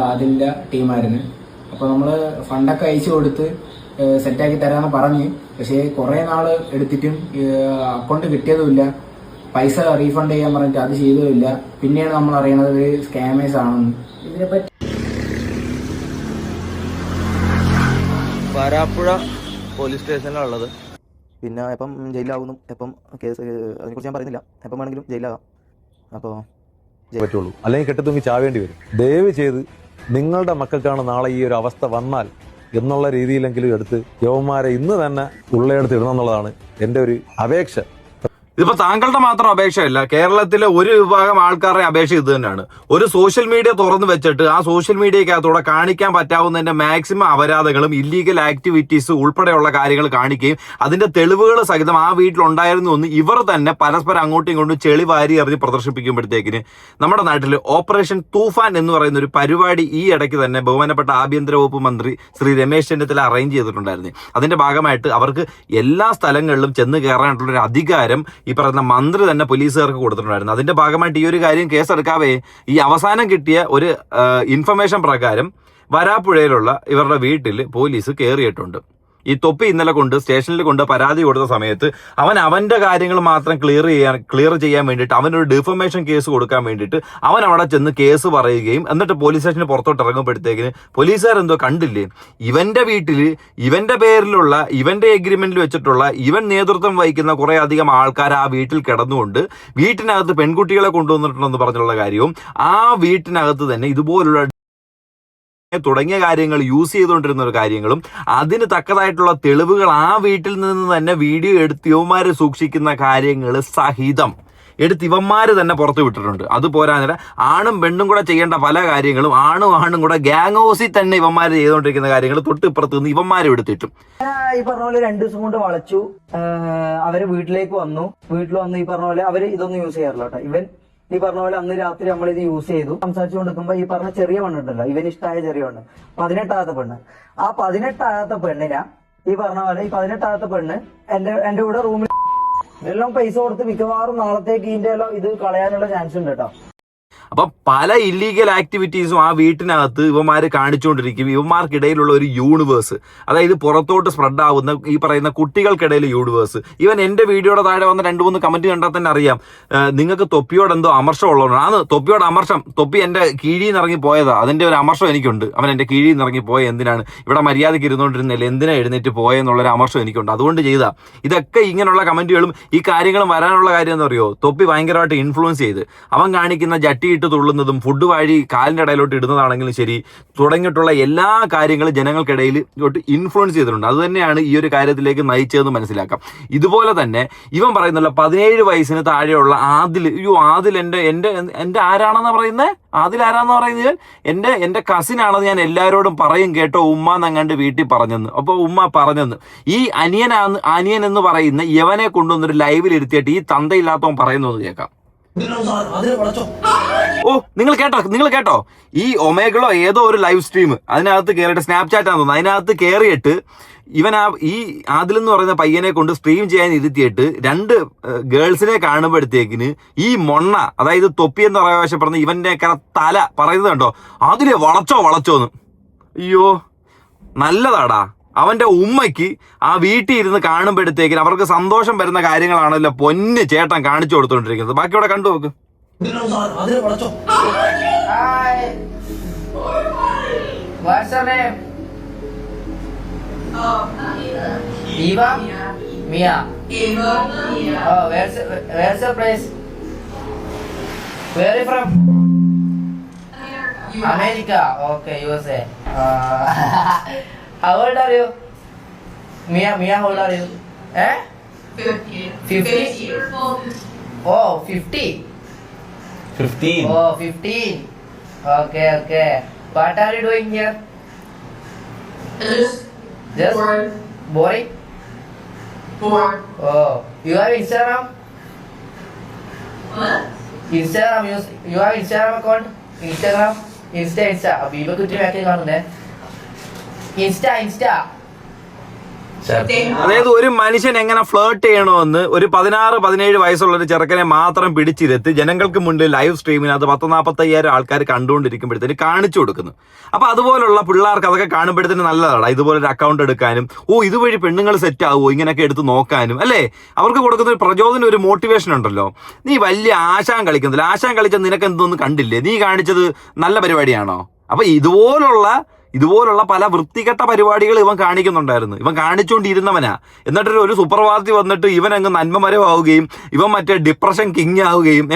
ആദിലിന്റെ ടീമായിരുന്നു. അപ്പോൾ നമ്മൾ ഫണ്ടൊക്കെ അയച്ചു കൊടുത്ത് സെറ്റാക്കി തരാമെന്ന് പറഞ്ഞ്, പക്ഷേ കുറേ നാള് എടുത്തിട്ടും അക്കൗണ്ട് കിട്ടിയതുമില്ല. പൈസ റീഫണ്ട് ചെയ്യാൻ പറഞ്ഞിട്ട് അത് ചെയ്തതുമില്ല. പിന്നെയാണ് നമ്മൾ അറിയണത് ഒരു സ്കാമേഴ്സ് ആണെന്ന്. ഇതിനെപ്പറ്റി വരാപ്പുഴ പോലീസ് സ്റ്റേഷനിലാണ് ഉള്ളത്. പിന്നെ എപ്പം ജയിലാവുന്നു, എപ്പം കേസ് അതിനെക്കുറിച്ച് ഞാൻ പറയുന്നില്ല. എപ്പം വേണമെങ്കിലും ജയിലാകാം. അപ്പോൾ പറ്റുള്ളൂ, അല്ലെങ്കിൽ കെട്ടിത്തൂങ്ങി ചാവേണ്ടി വരും. ദയവ് ചെയ്ത് നിങ്ങളുടെ മക്കൾക്കാണ് നാളെ ഈ ഒരു അവസ്ഥ വന്നാൽ എന്നുള്ള രീതിയിലെങ്കിലും എടുത്ത് യവന്മാരെ ഇന്ന് തന്നെ ഉള്ളയെടുത്ത് ഇടണം എന്നുള്ളതാണ് എൻ്റെ ഒരു അപേക്ഷ. ഇതിപ്പോ താങ്കളുടെ മാത്രം അപേക്ഷയല്ല, കേരളത്തിലെ ഒരു വിഭാഗം ആൾക്കാരുടെ അപേക്ഷ ഇത് തന്നെയാണ്. ഒരു സോഷ്യൽ മീഡിയ തുറന്നു വെച്ചിട്ട് ആ സോഷ്യൽ മീഡിയക്കകത്തൂടെ കാണിക്കാൻ പറ്റാവുന്നതിന്റെ മാക്സിമം അപരാധങ്ങളും ഇല്ലീഗൽ ആക്ടിവിറ്റീസ് ഉൾപ്പെടെയുള്ള കാര്യങ്ങൾ കാണിക്കുകയും അതിന്റെ തെളിവുകൾ സഹിതം ആ വീട്ടിലുണ്ടായിരുന്നു എന്ന് ഇവർ തന്നെ പരസ്പരം അങ്ങോട്ടും ഇങ്ങോട്ടും ചെളി വാരി എറിഞ്ഞ് പ്രദർശിപ്പിക്കുമ്പോഴത്തേക്കിന് നമ്മുടെ നാട്ടിൽ ഓപ്പറേഷൻ തൂഫാൻ എന്ന് പറയുന്ന ഒരു പരിപാടി ഈ ഇടയ്ക്ക് തന്നെ ബഹുമാനപ്പെട്ട ആഭ്യന്തര വകുപ്പ് മന്ത്രി ശ്രീ രമേശ് ചെന്നിത്തല അറേഞ്ച് ചെയ്തിട്ടുണ്ടായിരുന്നു. അതിന്റെ ഭാഗമായിട്ട് അവർക്ക് എല്ലാ സ്ഥലങ്ങളിലും ചെന്ന് കയറാനായിട്ടുള്ള ഒരു അധികാരം ഈ പറയുന്ന മന്ത്രി തന്നെ പോലീസുകാർക്ക് കൊടുത്തിട്ടുണ്ടായിരുന്നു. അതിന്റെ ഭാഗമായിട്ട് ഈ ഒരു കാര്യം കേസെടുക്കാവേ ഈ അവസാനം കിട്ടിയ ഒരു ഇൻഫർമേഷൻ പ്രകാരം വരാപ്പുഴയിലുള്ള ഇവരുടെ വീട്ടിൽ പോലീസ് കയറിയിട്ടുണ്ട്. ഈ തൊപ്പി ഇന്നലെ കൊണ്ട് സ്റ്റേഷനിൽ കൊണ്ട് പരാതി കൊടുത്ത സമയത്ത് അവന്റെ കാര്യങ്ങൾ മാത്രം ക്ലിയർ ചെയ്യാൻ വേണ്ടിയിട്ട് അവനൊരു ഡിഫമേഷൻ കേസ് കൊടുക്കാൻ വേണ്ടിയിട്ട് അവൻ അവിടെ ചെന്ന് കേസ് പറയുകയും എന്നിട്ട് പോലീസ് സ്റ്റേഷന് പുറത്തോട്ട് ഇറങ്ങുമ്പോഴത്തേക്കിന് പോലീസുകാരെന്തോ കണ്ടില്ലേ, ഇവന്റെ വീട്ടിൽ ഇവന്റെ പേരിലുള്ള ഇവന്റെ എഗ്രിമെന്റിൽ വെച്ചിട്ടുള്ള ഇവൻ നേതൃത്വം വഹിക്കുന്ന കുറെ അധികം ആൾക്കാർ ആ വീട്ടിൽ കിടന്നുകൊണ്ട് വീട്ടിനകത്ത് പെൺകുട്ടികളെ കൊണ്ടുവന്നിട്ടുണ്ടെന്ന് പറഞ്ഞുള്ള കാര്യവും ആ വീട്ടിനകത്ത് തന്നെ ഇതുപോലുള്ള തുടങ്ങിയ കാര്യങ്ങൾ യൂസ് ചെയ്തുകൊണ്ടിരുന്ന ഒരു കാര്യങ്ങളും അതിന് തക്കതായിട്ടുള്ള തെളിവുകൾ ആ വീട്ടിൽ നിന്ന് തന്നെ വീഡിയോ എടുത്ത് ഇവന്മാര് സൂക്ഷിക്കുന്ന കാര്യങ്ങൾ സഹിതം എടുത്ത് ഇവന്മാര് തന്നെ പുറത്തു വിട്ടിട്ടുണ്ട്. അത് പോരാഞ്ഞ ആണും പെണ്ണും കൂടെ ചെയ്യേണ്ട പല കാര്യങ്ങളും ആണും കൂടെ ഗ്യാങ് ഹൗസിൽ തന്നെ ഇവന്മാര് ചെയ്തുകൊണ്ടിരിക്കുന്ന കാര്യങ്ങൾ തൊട്ടിപ്പുറത്ത് നിന്ന് ഇവന്മാരും എടുത്തിട്ടും ഈ പറഞ്ഞ പോലെ 2 ദിവസം കൊണ്ട് വളച്ചു. അവര് വീട്ടിലേക്ക് വന്നു. വീട്ടിൽ വന്ന് ഈ പറഞ്ഞ പോലെ അവര് ഇതൊന്നും യൂസ് ചെയ്യാറില്ല കേട്ടോ. ഇവൻ ഈ പറഞ്ഞ പോലെ അന്ന് രാത്രി നമ്മൾ ഇത് യൂസ് ചെയ്തു. സംസാരിച്ചുകൊണ്ടിരിക്കുമ്പോ ഈ പറഞ്ഞ ചെറിയ പെണ്ണുണ്ടല്ലോ, ഇവന് ഇഷ്ടമായ ചെറിയ പെണ്ണ്, 18ആമത്തെ പെണ്ണ്. ആ 18ആമത്തെ പെണ്ണിനാ ഈ പറഞ്ഞ പോലെ ഈ 18ആമത്തെ പെണ്ണ് എന്റെ കൂടെ റൂമിൽ എല്ലാം പൈസ കൊടുത്ത് മിക്കവാറും നാളത്തേക്ക് ഇതിന്റെ ഇത് കളയാനുള്ള ചാൻസ് ഉണ്ട് കേട്ടോ. അപ്പൊ പല ഇല്ലീഗൽ ആക്ടിവിറ്റീസും ആ വീട്ടിനകത്ത് ഇവന്മാര് കാണിച്ചുകൊണ്ടിരിക്കും. ഇവന്മാർക്കിടയിലുള്ള ഒരു യൂണിവേഴ്സ്, അതായത് പുറത്തോട്ട് സ്പ്രെഡ് ആവുന്ന ഈ പറയുന്ന കുട്ടികൾക്കിടയിൽ യൂണിവേഴ്സ്. ഇവൻ എന്റെ വീഡിയോയുടെ താഴെ വന്ന 2-3 കമന്റ് കണ്ടാൽ തന്നെ അറിയാം, നിങ്ങൾക്ക് തൊപ്പിയോട് എന്തോ അമർഷം ഉള്ളതുകൊണ്ടാണ്. തൊപ്പിയോട് അമർഷം, തൊപ്പി എന്റെ കീഴിൽ നിന്ന് ഇറങ്ങി പോയതാ, അതിന്റെ ഒരു അമർഷം എനിക്കുണ്ട്. അവൻ എന്റെ കീഴിൽ നിന്ന് ഇറങ്ങി പോയ എന്തിനാണ്, ഇവിടെ മര്യാദയ്ക്ക് ഇരുന്നോണ്ടിരുന്നില്ല, എന്തിനാ എഴുന്നേറ്റ് പോയെന്നുള്ളൊരു അമർഷം എനിക്കുണ്ട്, അതുകൊണ്ട് ചെയ്താ. ഇതൊക്കെ ഇങ്ങനെയുള്ള കമന്റുകളും ഈ കാര്യങ്ങളും വരാനുള്ള കാര്യം എന്താ അറിയോ, തൊപ്പി ഭയങ്കരമായിട്ട് ഇൻഫ്ലുവൻസ് ചെയ്ത് അവൻ കാണിക്കുന്ന ജട്ടി തുള്ളുന്നതും ഫുഡ് വഴി കാലിന്റെ ഇടയിലോട്ട് ഇടുന്നതാണെങ്കിലും ശരി തുടങ്ങിയിട്ടുള്ള എല്ലാ കാര്യങ്ങളും ജനങ്ങൾക്കിടയിൽ ഇൻഫ്ലുവൻസ് ചെയ്തിട്ടുണ്ട്. അത് തന്നെയാണ് ഈ ഒരു കാര്യത്തിലേക്ക് നയിച്ചതെന്ന് മനസ്സിലാക്കാം. ഇതുപോലെ തന്നെ ഇവൻ പറയുന്നല്ലോ 17 വയസ്സിന് താഴെയുള്ള ആദിൽ എന്റെ ആരാണെന്ന് പറയുന്നത്, ആദിൽ ആരാന്ന് പറയുന്നത് എന്റെ കസിനാണെന്ന് ഞാൻ എല്ലാവരോടും പറയും കേട്ടോ ഉമ്മ എന്നങ്ങാണ്ട് വീട്ടിൽ പറഞ്ഞെന്ന്. അപ്പൊ ഉമ്മ പറഞ്ഞെന്ന് ഈ അനിയൻ എന്ന് പറയുന്ന യവനെ കൊണ്ടുവന്നൊരു ലൈവിൽ ഇരുത്തിയിട്ട് ഈ തന്തയില്ലാത്തവൻ പറയുന്നത് കേൾക്കാം. ഓ നിങ്ങൾ കേട്ടോ ഈ ഒമേഗളോ ഏതോ ഒരു ലൈവ് സ്ട്രീം അതിനകത്ത് കയറിയിട്ട് സ്നാപ്ചാറ്റ് ആണെന്ന് തോന്നുന്നു, അതിനകത്ത് കയറിയിട്ട് ഇവൻ ഈ ആദിലെന്ന് പറയുന്ന പയ്യനെ കൊണ്ട് സ്ട്രീം ചെയ്യാൻ ഇരുത്തിയിട്ട് 2 ഗേൾസിനെ കാണുമ്പോഴത്തേക്കിന് ഈ മൊണ്ണ, അതായത് തൊപ്പി എന്ന് അവകാശപ്പെടുന്ന ഇവന്റെ തല പറയുന്നത് കണ്ടോ, അതിലെ വളച്ചോന്ന്. അയ്യോ നല്ലതാടാ. അവന്റെ ഉമ്മയ്ക്ക് ആ വീട്ടിൽ ഇരുന്ന് കാണുമ്പോഴത്തേക്കിന് അവർക്ക് സന്തോഷം വരുന്ന കാര്യങ്ങളാണല്ലോ പൊന്ന് ചേട്ടൻ കാണിച്ചു കൊടുത്തോണ്ടിരിക്കുന്നത്. ബാക്കി ഇവിടെ കണ്ടു നോക്ക്. What's your name? Eva? Mia. Eva. Oh, where's your place? Where are you from? America. Okay, USA. How old are you? Mia, how old are you? 50? Oh, 50. 15. Oh, 15. Okay. What are you doing here? Just boring? Bored. Oh, you have Instagram? What? Instagram, you have Instagram account? Instagram? Insta. Abiba kutti makke കാണുന്നേ. Insta. അതായത് ഒരു മനുഷ്യൻ എങ്ങനെ flirt ചെയ്യണമെന്ന് ഒരു 16-17 വയസ്സുള്ള ഒരു ചെറുക്കനെ മാത്രം പിടിച്ചിരുത്തി ജനങ്ങൾക്ക് മുന്നിൽ ലൈവ് സ്ട്രീമിനകത്ത് 10-45,000 ആൾക്കാർ കണ്ടുകൊണ്ടിരിക്കുമ്പോഴത്തേന് കാണിച്ചു കൊടുക്കുന്നു. അപ്പൊ അതുപോലുള്ള പിള്ളേർക്ക് അതൊക്കെ കാണുമ്പോഴത്തേന് നല്ലതാണ്. ഇതുപോലൊരു അക്കൗണ്ട് എടുക്കാനും ഇതുവഴി പെണ്ണുങ്ങൾ സെറ്റ് ആവുമോ ഇങ്ങനെയൊക്കെ എടുത്ത് നോക്കാനും അല്ലേ. അവർക്ക് കൊടുക്കുന്ന ഒരു പ്രചോദനം, ഒരു മോട്ടിവേഷൻ ഉണ്ടല്ലോ. നീ വലിയ ആശാൻ കളിക്കുന്നില്ല, ആശാൻ കളിച്ചത് നിനക്ക് എന്തൊന്നും കണ്ടില്ലേ, നീ കാണിച്ചത് നല്ല പരിപാടിയാണോ? അപ്പൊ ഇതുപോലുള്ള പല വൃത്തികെട്ട പരിപാടികൾ ഇവൻ കാണിക്കുന്നുണ്ടായിരുന്നു. ഇവൻ കാണിച്ചുകൊണ്ടിരുന്നവനാ. എന്നിട്ടൊരു ഒരു സുപ്രഭാതത്തിൽ വന്നിട്ട് ഇവൻ അങ്ങ് നന്മമരമാവുകയും ഇവൻ മറ്റേ ഡിപ്രഷൻ കിങ് ആവുകയും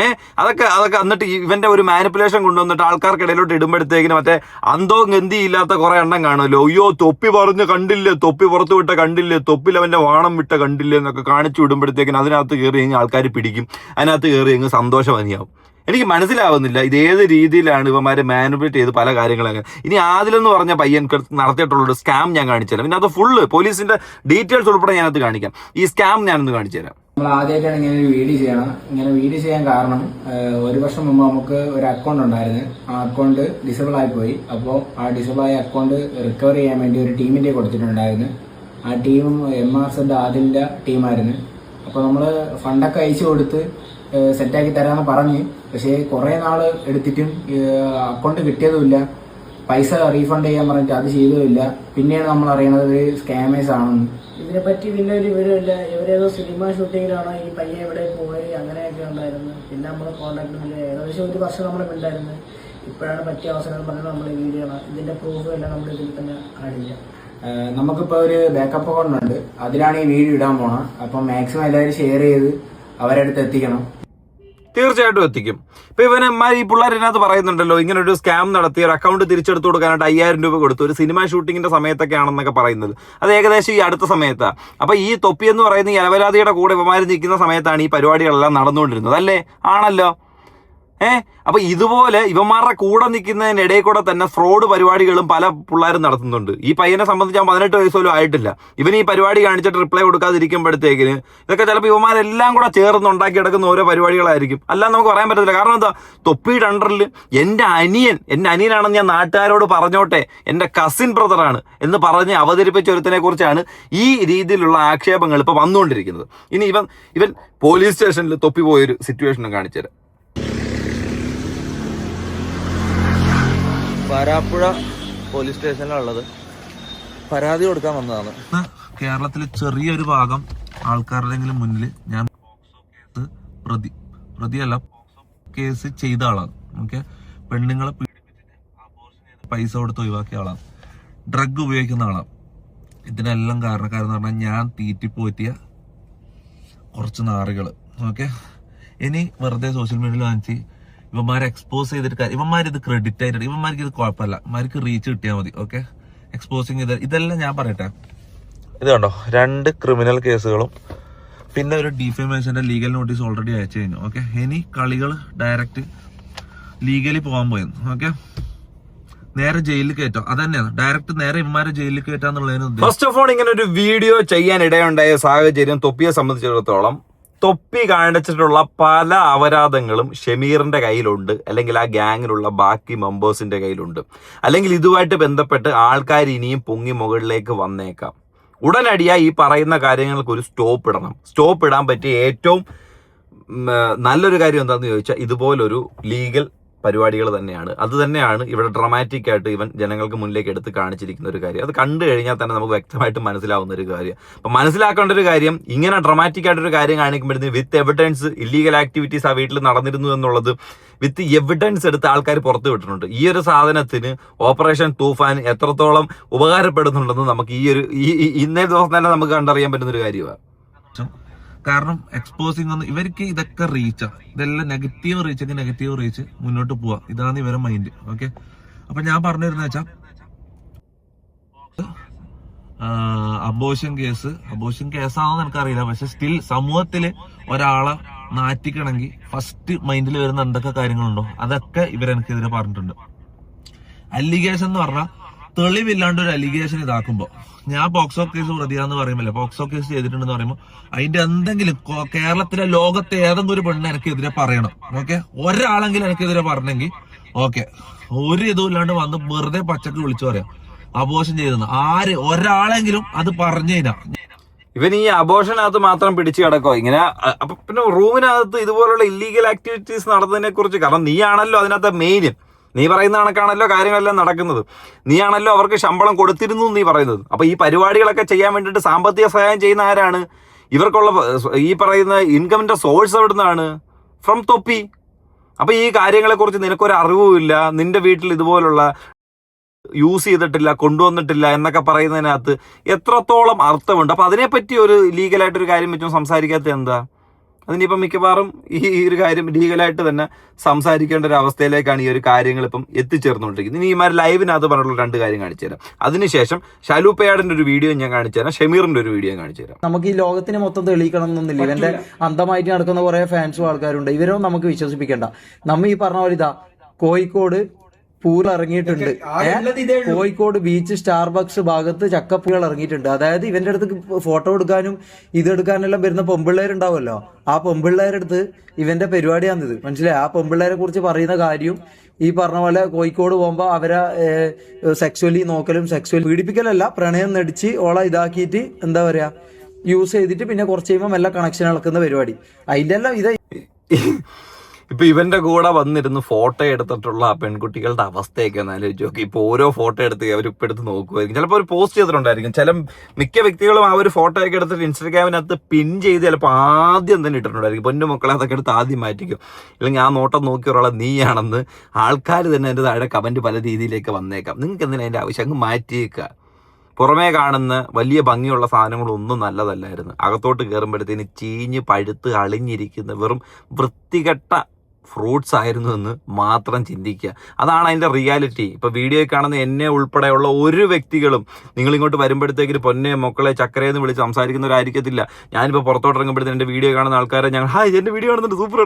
അതൊക്കെ എന്നിട്ട് ഇവന്റെ ഒരു മാനിപ്പുലേഷൻ കൊണ്ടുവന്നിട്ട് ആൾക്കാർക്കിടയിലോട്ട് ഇടുമ്പോഴത്തേക്കിന് മറ്റേ അന്തോ ഗന്തി ഇല്ലാത്ത കുറെ എണ്ണം കാണുമല്ലോ. അയ്യോ തൊപ്പി പറഞ്ഞ് കണ്ടില്ലേ, തൊപ്പി പുറത്തു വിട്ട കണ്ടില്ലേ, തൊപ്പിൽ അവന്റെ വാണം വിട്ട കണ്ടില്ലേ എന്നൊക്കെ കാണിച്ചു വിടുമ്പോഴത്തേക്കിന് അതിനകത്ത് കയറി കഴിഞ്ഞ് ആൾക്കാർ പിടിക്കും, അതിനകത്ത് കയറി അങ്ങ് സന്തോഷമനിയാവും. എനിക്ക് മനസ്സിലാവുന്നില്ല ഇതേത് രീതിയിലാണ് ഇവന്മാരെ മാനിപ്പുലേറ്റ് ചെയ്ത് പല കാര്യങ്ങളൊക്കെ. ഇനി ആദിലെന്ന് പറഞ്ഞ പയ്യൻ നടത്തിയിട്ടുള്ളൊരു സ്കാം ഞാൻ കാണിച്ചുതരാം. പിന്നെ അത് ഫുള്ള് പോലീസിന്റെ ഡീറ്റെയിൽസ് ഉൾപ്പെടെ ഞാനത് കാണിക്കാം. ഈ സ്കാം ഞാനൊന്ന് കാണിച്ചു തരാം. നമ്മൾ ആദ്യമായിട്ടാണ് ഇങ്ങനെ ഒരു വീഡിയോ ചെയ്യണം. ഇങ്ങനെ വീഡിയോ ചെയ്യാൻ കാരണം 1 വർഷം മുമ്പ് നമുക്ക് ഒരു അക്കൗണ്ട് ഉണ്ടായിരുന്നു. ആ അക്കൗണ്ട് ഡിസേബിൾ ആയിപ്പോയി. അപ്പോൾ ആ ഡിസേബിൾ ആയ അക്കൗണ്ട് റിക്കവർ ചെയ്യാൻ വേണ്ടി ഒരു ടീമിന്റെ കൊടുത്തിട്ടുണ്ടായിരുന്നു. ആ ടീം MRZ ആദിലിന്റെ ടീമായിരുന്നു. അപ്പോൾ നമ്മൾ ഫണ്ടൊക്കെ അയച്ചു കൊടുത്ത് സെറ്റാക്കി തരാമെന്ന് പറഞ്ഞ്, പക്ഷേ കുറേ നാള് എടുത്തിട്ടും അക്കൗണ്ട് കിട്ടിയതുമില്ല. പൈസ റീഫണ്ട് ചെയ്യാൻ പറഞ്ഞിട്ട് അത് ചെയ്തതുമില്ല. പിന്നെയാണ് നമ്മൾ അറിയണത് ഒരു സ്കാമേഴ്സ് ആണെന്ന്. ഇതിനെപ്പറ്റി പിന്നെ ഒരു വിവരമില്ല. ഇവരേതോ സിനിമ ഷൂട്ടിങ്ങിലാണോ ഈ പയ്യൻ എവിടെ പോയി അങ്ങനെയൊക്കെ ഉണ്ടായിരുന്നു. പിന്നെ നമ്മൾ കോൺടാക്ട് ഏകദേശം 1 വർഷം നമ്മൾ ഉണ്ടായിരുന്നു. ഇപ്പോഴാണ് പറ്റിയ അവസരം പറഞ്ഞാൽ നമ്മൾ വീഡിയോ ആണ്. ഇതിന്റെ പ്രൂഫ് എല്ലാം നമ്മൾ ഇതിൽ തന്നെ കാണില്ല. നമുക്കിപ്പോൾ ഒരു ബാക്കപ്പ് അക്കൗണ്ട് ഉണ്ട്, അതിലാണ് ഈ വീഡിയോ ഇടാൻ പോണം. അപ്പം മാക്സിമം എല്ലാവരും ഷെയർ ചെയ്ത് അവരടുത്ത് എത്തിക്കണം. തീർച്ചയായിട്ടും എത്തിക്കും. ഇപ്പൊ ഈ പിള്ളേരിനകത്ത് പറയുന്നുണ്ടല്ലോ, ഇങ്ങനെ ഒരു സ്കാം നടത്തി ഒരു അക്കൗണ്ട് തിരിച്ചെടുത്ത് കൊടുക്കാനായിട്ട് 5000 രൂപ കൊടുത്തു. ഒരു സിനിമ ഷൂട്ടിങ്ങിന്റെ സമയത്തൊക്കെ ആണെന്നൊക്കെ പറയുന്നത്. അത് ഏകദേശം ഈ അടുത്ത സമയത്താണ്. അപ്പൊ ഈ തൊപ്പി എന്ന് പറയുന്ന ഈ അലവലാതിയുടെ കൂടെ ഇവന്മാർ നിൽക്കുന്ന സമയത്താണ് ഈ പരിപാടികളെല്ലാം നടന്നുകൊണ്ടിരുന്നത് അല്ലേ? ആണല്ലോ. അപ്പൊ ഇതുപോലെ ഇവന്മാരുടെ കൂടെ നിൽക്കുന്നതിനിടയിൽ കൂടെ തന്നെ ഫ്രോഡ് പരിപാടികളും പല പിള്ളേരും നടത്തുന്നുണ്ട്. ഈ പയ്യനെ സംബന്ധിച്ച് 18 വയസ്സ് പോലും ആയിട്ടില്ല. ഇവൻ ഈ പരിപാടി കാണിച്ചിട്ട് റിപ്ലൈ കൊടുക്കാതിരിക്കുമ്പോഴത്തേക്കിന് ഇതൊക്കെ ചിലപ്പോൾ ഇവന്മാരെല്ലാം കൂടെ ചേർന്ന് ഉണ്ടാക്കിയെടുക്കുന്ന ഓരോ പരിപാടികളായിരിക്കും. അല്ലാതെ നമുക്ക് പറയാൻ പറ്റത്തില്ല. കാരണം എന്താ, തൊപ്പിയുടെ അണ്ടറിൽ എൻ്റെ അനിയനാണെന്ന് ഞാൻ നാട്ടുകാരോട് പറഞ്ഞോട്ടെ, എൻ്റെ കസിൻ ബ്രദറാണ് എന്ന് പറഞ്ഞ് അവതരിപ്പിച്ച ഒരുത്തിനെ കുറിച്ചാണ് ഈ രീതിയിലുള്ള ആക്ഷേപങ്ങൾ ഇപ്പൊ വന്നുകൊണ്ടിരിക്കുന്നത്. ഇനി ഇവൻ പോലീസ് സ്റ്റേഷനിൽ തൊപ്പി പോയൊരു സിറ്റുവേഷനും കാണിച്ചുതരാം. വരാപ്പുഴ പോലീസ് സ്റ്റേഷനിലുള്ളത്. പരാതി കൊടുക്കാൻ വന്നതാണ്. കേരളത്തിലെ ചെറിയൊരു ഭാഗം ആൾക്കാരുടെങ്കിലും മുന്നിൽ ഞാൻ പ്രതിയല്ല കേസ് ചെയ്ത ആളാണ്. ഓക്കെ, പെണ്ണുങ്ങളെ പീഡിപ്പിച്ചിട്ട് പൈസ കൊടുത്ത് ഒഴിവാക്കിയ ആളാണ്. ഡ്രഗ് ഉപയോഗിക്കുന്ന ആളാണ്. ഇതിനെല്ലാം കാരണക്കാരെന്ന് പറഞ്ഞാൽ ഞാൻ തീറ്റിപ്പോറ്റിയ കുറച്ച് നാറുകൾ. ഓക്കെ, ഇനി വെറുതെ സോഷ്യൽ മീഡിയയിൽ കാണിച്ച് ഇവന്മാരെ എക്സ്പോസ് ചെയ്തിട്ട് ഇവന്മാരിത് ക്രെഡിറ്റ് ആയിട്ട് ഇവന്മാർക്ക് ഇത് കുഴപ്പമില്ല, ഇവന്മാർക്ക് റീച്ച് കിട്ടിയാൽ മതി. ഓക്കെ, എക്സ്പോസിങ് ഇതെല്ലാം ഞാൻ പറയട്ടെ. ഇത് കണ്ടോ, 2 ക്രിമിനൽ കേസുകളും പിന്നെ ഒരു ഡിഫേമേഷന്റെ ലീഗൽ നോട്ടീസ് ഓൾറെഡി അയച്ചു കഴിഞ്ഞു. ഓക്കെ, ഇനി കളികൾ ഡയറക്റ്റ് ലീഗലി പോകാൻ പോയിരുന്നു. ഓക്കെ, നേരെ ജയിലിൽ കയറ്റാം. അതന്നെയാണ് ഡയറക്റ്റ് നേരെ ഇവന്മാരെ ജയിലിൽ കയറ്റാന്നുള്ളതിന്. ഫസ്റ്റ് ഓഫ് ഓൾ ഇങ്ങനെ ഒരു വീഡിയോ ചെയ്യാൻ ഇടയുണ്ടായ സാഹചര്യം തൊപ്പിയെ സംബന്ധിച്ചിടത്തോളം, തൊപ്പി കാണിച്ചിട്ടുള്ള പല അപരാധങ്ങളും ഷമീറിന്റെ കയ്യിലുണ്ട്, അല്ലെങ്കിൽ ആ ഗ്യാങ്ങിലുള്ള ബാക്കി മെമ്പേഴ്സിന്റെ കയ്യിലുണ്ട്, അല്ലെങ്കിൽ ഇതുമായിട്ട് ബന്ധപ്പെട്ട് ആൾക്കാർ ഇനിയും പൊങ്ങി മുകളിലേക്ക് വന്നേക്കാം. ഉടനടിയായി ഈ പറയുന്ന കാര്യങ്ങൾക്ക് ഒരു സ്റ്റോപ്പ് ഇടണം. സ്റ്റോപ്പ് ഇടാൻ പറ്റിയ ഏറ്റവും നല്ലൊരു കാര്യം എന്താണെന്ന് ചോദിച്ചാൽ ഇതുപോലൊരു ലീഗൽ പരിപാടികൾ തന്നെയാണ്. അത് തന്നെയാണ് ഇവിടെ ഡ്രമാറ്റിക് ആയിട്ട് ഇവൻ ജനങ്ങൾക്ക് മുന്നിലേക്ക് എടുത്ത് കാണിച്ചിരിക്കുന്ന ഒരു കാര്യം. അത് കണ്ടു കഴിഞ്ഞാൽ തന്നെ നമുക്ക് വ്യക്തമായിട്ട് മനസ്സിലാവുന്ന ഒരു കാര്യം. അപ്പം മനസ്സിലാക്കേണ്ട ഒരു കാര്യം, ഇങ്ങനെ ഡ്രമാറ്റിക് ആയിട്ടൊരു കാര്യം കാണിക്കുമ്പോഴത്തേന് വിത്ത് എവിഡൻസ് ഇല്ലീഗൽ ആക്ടിവിറ്റീസ് ആ വീട്ടിൽ നടന്നിരുന്നു എന്നുള്ളത് വിത്ത് എവിഡൻസ് എടുത്ത് ആൾക്കാർ പുറത്തു വിട്ടിട്ടുണ്ട്. ഈ ഒരു സാധനത്തിന് ഓപ്പറേഷൻ തൂഫാൻ എത്രത്തോളം ഉപകാരപ്പെടുന്നുണ്ടെന്ന് നമുക്ക് ഇന്നേ ദിവസം തന്നെ നമുക്ക് കണ്ടറിയാൻ പറ്റുന്ന ഒരു കാര്യമാണ്. കാരണം എക്സ്പോസിങ് ഒന്നും ഇവർക്ക് ഇതൊക്കെ റീച്ചാ, ഇതെല്ലാം നെഗറ്റീവ് റീച്ച് മുന്നോട്ട് പോവാ. ഇതാണ് ഇവരെ മൈൻഡ്. ഓക്കെ, അപ്പൊ ഞാൻ പറഞ്ഞു വരുന്ന വെച്ചാൽ അബോർഷൻ കേസാണെന്ന് എനിക്കറിയില്ല. പക്ഷെ സ്റ്റിൽ സമൂഹത്തില് ഒരാളെ നാറ്റിക്കണമെങ്കിൽ ഫസ്റ്റ് മൈൻഡിൽ വരുന്ന എന്തൊക്കെ കാര്യങ്ങളുണ്ടോ അതൊക്കെ ഇവരെനിക്കെതിരെ പറഞ്ഞിട്ടുണ്ട്. അലിഗേഷൻ എന്ന് പറഞ്ഞാൽ തെളിവില്ലാണ്ട് ഒരു അലിഗേഷൻ ഇതാക്കുമ്പോ, ഞാൻ പോക്സോ കേസ് പ്രതിയാന്ന് പറയുമ്പോൾ പോക്സോ കേസ് ചെയ്തിട്ടുണ്ടെന്ന് പറയുമ്പോൾ അതിന്റെ എന്തെങ്കിലും കേരളത്തിലെ ലോകത്തെ ഏതെങ്കിലും ഒരു പെണ്ണ് എനിക്കെതിരെ പറയണം. ഓക്കെ, ഒരാളെങ്കിലും എനിക്കെതിരെ പറഞ്ഞെങ്കിൽ ഓക്കെ, ഒരു ഇതും ഇല്ലാണ്ട് വന്ന് വെറുതെ പച്ചക്ക് വിളിച്ചു പറയാം. അബോഷൻ ചെയ്തെന്ന് ഒരാളെങ്കിലും അത് പറഞ്ഞു തരാം. ഇവൻ ഈ അബോഷനകത്ത് മാത്രം പിടിച്ചു കിടക്കോ ഇങ്ങനെ. അപ്പൊ പിന്നെ റൂമിനകത്ത് ഇതുപോലുള്ള ഇല്ലീഗൽ ആക്ടിവിറ്റീസ് നടന്നതിനെ കുറിച്ച്, കാരണം നീയാണല്ലോ അതിനകത്ത് മെയിൻ. നീ പറയുന്ന കണക്കാണല്ലോ കാര്യങ്ങളെല്ലാം നടക്കുന്നത്. നീയാണല്ലോ അവർക്ക് ശമ്പളം കൊടുത്തിരുന്നു നീ പറയുന്നത്. അപ്പൊ ഈ പരിപാടികളൊക്കെ ചെയ്യാൻ വേണ്ടിയിട്ട് സാമ്പത്തിക സഹായം ചെയ്യുന്ന ആരാണ്? ഇവർക്കുള്ള ഈ പറയുന്ന ഇൻകമിന്റെ സോഴ്സ് എവിടെ നിന്നാണ്? ഫ്രം തൊപ്പി. അപ്പൊ ഈ കാര്യങ്ങളെക്കുറിച്ച് നിനക്കൊരു അറിവുമില്ല. നിന്റെ വീട്ടിൽ ഇതുപോലുള്ള യൂസ് ചെയ്തിട്ടില്ല, കൊണ്ടുവന്നിട്ടില്ല എന്നൊക്കെ പറയുന്നതിനകത്ത് എത്രത്തോളം അർത്ഥമുണ്ട്? അപ്പൊ അതിനെപ്പറ്റി ഒരു ലീഗലായിട്ടൊരു കാര്യം വെച്ചും സംസാരിക്കാത്ത എന്താ? അതിനിപ്പം മിക്കവാറും ഈ ഒരു കാര്യം ലീഗലായിട്ട് തന്നെ സംസാരിക്കേണ്ട ഒരു അവസ്ഥയിലേക്കാണ് ഈ ഒരു കാര്യങ്ങൾ ഇപ്പം എത്തിച്ചേർന്നുകൊണ്ടിരിക്കുന്നത്. ഇനി ഈ മാതിരി ലൈവിനകത്ത് പറഞ്ഞുള്ള 2 കാര്യം കാണിച്ചു തരാം. അതിനുശേഷം ഷാലൂപ്പയാടിന്റെ ഒരു വീഡിയോ ഞാൻ കാണിച്ചു തരാം, ഷമീറിന്റെ ഒരു വീഡിയോ കാണിച്ചു തരാം. നമുക്ക് ഈ ലോകത്തിന് മൊത്തം തെളിയിക്കണം എന്നൊന്നുമില്ല. ഇവന്റെ അന്ധമായിട്ട് നടക്കുന്ന കുറെ ഫാൻസും ആൾക്കാരുണ്ട്. ഇവരും നമുക്ക് വിശ്വസിപ്പിക്കണ്ട. നമ്മ ഈ പറഞ്ഞ പോലെ ഇതാ കോഴിക്കോട് പൂൾ ഇറങ്ങിയിട്ടുണ്ട്. കോഴിക്കോട് ബീച്ച് സ്റ്റാർബക്സ് ഭാഗത്ത് ചക്കപ്പുകൾ ഇറങ്ങിയിട്ടുണ്ട്. അതായത് ഇവന്റെ അടുത്ത് ഫോട്ടോ എടുക്കാനും ഇതെടുക്കാനെല്ലാം വരുന്ന പെമ്പിള്ളേരുണ്ടാവുമല്ലോ, ആ പെമ്പിള്ളേരുടെ അടുത്ത് ഇവന്റെ പരിപാടിയാണിത്. മനസ്സിലായി? ആ പെമ്പിള്ളേരെ കുറിച്ച് പറയുന്ന കാര്യം ഈ പറഞ്ഞ പോലെ കോഴിക്കോട് പോകുമ്പോ അവരെ സെക്സ്വലി നോക്കലും സെക്സ്വലി പീഡിപ്പിക്കലല്ല, പ്രണയം നടിച്ച് ഓളെ ഇതാക്കിയിട്ട് എന്താ പറയാ യൂസ് ചെയ്തിട്ട് പിന്നെ കുറച്ച് കഴിയുമ്പോൾ എല്ലാ കണക്ഷൻ ഇളക്കുന്ന പരിപാടി. അതിന്റെ എല്ലാം ഇത് ഇപ്പൊ ഇവന്റെ കൂടെ വന്നിരുന്ന് ഫോട്ടോ എടുത്തിട്ടുള്ള ആ പെൺകുട്ടികളുടെ അവസ്ഥയൊക്കെ ഒന്ന് ആലോചിച്ച് നോക്കി. ഇപ്പൊ ഓരോ ഫോട്ടോ എടുത്ത് അവരിപ്പോൾ എടുത്ത് നോക്കുമായിരിക്കും. ചിലപ്പോൾ ഒരു പോസ്റ്റ് ചെയ്തിട്ടുണ്ടായിരിക്കും. മിക്ക വ്യക്തികളും ആ ഒരു ഫോട്ടോ ഒക്കെ എടുത്തിട്ട് ഇൻസ്റ്റാഗ്രാമിനകത്ത് പിൻ ചെയ്ത് ചിലപ്പോൾ ആദ്യം തന്നെ ഇട്ടിട്ടുണ്ടായിരിക്കും. പൊന്നു മക്കളെ അതൊക്കെ എടുത്ത് ആദ്യം മാറ്റിക്കും. ഇല്ലെങ്കിൽ ആ നോട്ടം നോക്കിയ ഒരാളെ നീയാണെന്ന് ആൾക്കാർ തന്നെ അതിന്റെ താഴെ കമന്റ് പല രീതിയിലേക്ക് വന്നേക്കാം. നിങ്ങൾക്ക് എന്തിനാ അതിന്റെ ആവശ്യം? അങ്ങ് മാറ്റിയേക്കുക. പുറമേ കാണുന്ന വലിയ ഭംഗിയുള്ള സാധനങ്ങളൊന്നും നല്ലതല്ലായിരുന്നു. അകത്തോട്ട് കയറുമ്പോഴത്തേന് ചീഞ്ഞ് പഴുത്ത് അളിഞ്ഞിരിക്കുന്ന വെറും വൃത്തികെട്ട ഫ്രൂട്ട്സ് ആയിരുന്നു എന്ന് മാത്രം ചിന്തിക്കുക. അതാണ് അതിൻ്റെ റിയാലിറ്റി. ഇപ്പോൾ വീഡിയോ കാണുന്ന എന്നെ ഉൾപ്പെടെയുള്ള ഒരു വ്യക്തികളും നിങ്ങളിങ്ങോട്ട് വരുമ്പോഴത്തേക്ക് പൊന്നെ മക്കളെ ചക്കരയെന്ന് വിളിച്ച് സംസാരിക്കുന്നവരായിരിക്കത്തില്ല. ഞാനിപ്പോൾ പുറത്തോട്ട് ഇറങ്ങുമ്പോഴത്തേക്ക് എൻ്റെ വീഡിയോ കാണുന്ന ആൾക്കാരെ ഞങ്ങൾ എൻ്റെ വീഡിയോ കാണുന്നുണ്ട് സൂപ്പർ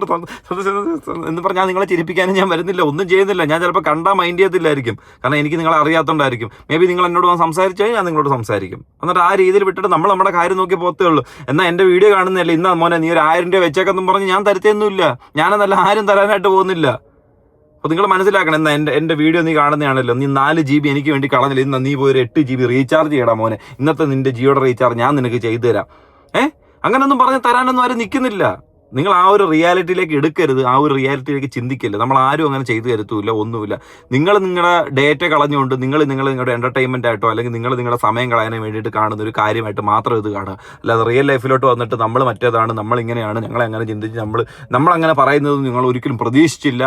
എന്ന് പറഞ്ഞാൽ നിങ്ങളെ ചിരിപ്പിക്കാനും ഞാൻ വരുന്നില്ല, ഒന്നും ചെയ്യുന്നില്ല. ഞാൻ ചിലപ്പോൾ കണ്ടാൽ മൈൻഡ് ചെയ്യത്തില്ലായിരിക്കും, കാരണം എനിക്ക് നിങ്ങളെ അറിയാത്തതുകൊണ്ടായിരിക്കും. മേ ബി നിങ്ങൾ എന്നോട് സംസാരിച്ചാൽ ഞാൻ നിങ്ങളോട് സംസാരിക്കും. എന്നിട്ട് ആ രീതിയിൽ വിട്ടിട്ട് നമ്മൾ നമ്മുടെ കാര്യം നോക്കി പോകത്തേ ഉള്ളൂ. എന്നാൽ എൻ്റെ വീഡിയോ കാണുന്നില്ല, ഇന്നാ മോനെ നീ ഒരു 1000 രൂപ വെച്ചേക്കെന്നും പറഞ്ഞ് ഞാൻ തരത്തൊന്നുമില്ല. ഞാനെന്നല്ല ആരും തരാനായിട്ട് പോകുന്നില്ല. അപ്പോൾ നിങ്ങൾ മനസ്സിലാക്കണം. എന്നാ എൻ്റെ വീഡിയോ നീ കാണുന്നതാണല്ലോ, നീ 4 GB എനിക്ക് വേണ്ടി കളഞ്ഞില്ല, ഇന്ന് നീ പോയി ഒരു 8 GB റീചാർജ് ചെയ്യടാ മോനെ, ഇന്നത്തെ നിന്റെ ജിയോയുടെ റീചാർജ് ഞാൻ നിനക്ക് ചെയ്തു തരാം. അങ്ങനൊന്നും പറഞ്ഞ് തരാനൊന്നും ആരും നിൽക്കുന്നില്ല. നിങ്ങൾ ആ ഒരു റിയാലിറ്റിയിലേക്ക് എടുക്കരുത്, ആ ഒരു റിയാലിറ്റിയിലേക്ക് ചിന്തിക്കരുത്. നമ്മൾ ആരും അങ്ങനെ ചെയ്തു തരത്തുമില്ല, ഒന്നുമില്ല. നിങ്ങൾ നിങ്ങളുടെ ഡേറ്റ കളഞ്ഞുകൊണ്ട് നിങ്ങൾ നിങ്ങളുടെ എന്റർടൈൻമെന്റ് ആയിട്ടോ അല്ലെങ്കിൽ നിങ്ങൾ നിങ്ങളുടെ സമയം കളയാനും വേണ്ടിയിട്ട് കാണുന്ന ഒരു കാര്യമായിട്ട് മാത്രം ഇത് കാണുക. അല്ലാതെ റിയൽ ലൈഫിലോട്ട് വന്നിട്ട് നമ്മൾ മറ്റേതാണ്, നമ്മൾ ഇങ്ങനെയാണ്, ഞങ്ങളെ അങ്ങനെ ചിന്തിച്ച് നമ്മളങ്ങനെ പറയുന്നത് നിങ്ങൾ ഒരിക്കലും പ്രതീക്ഷിച്ചില്ല.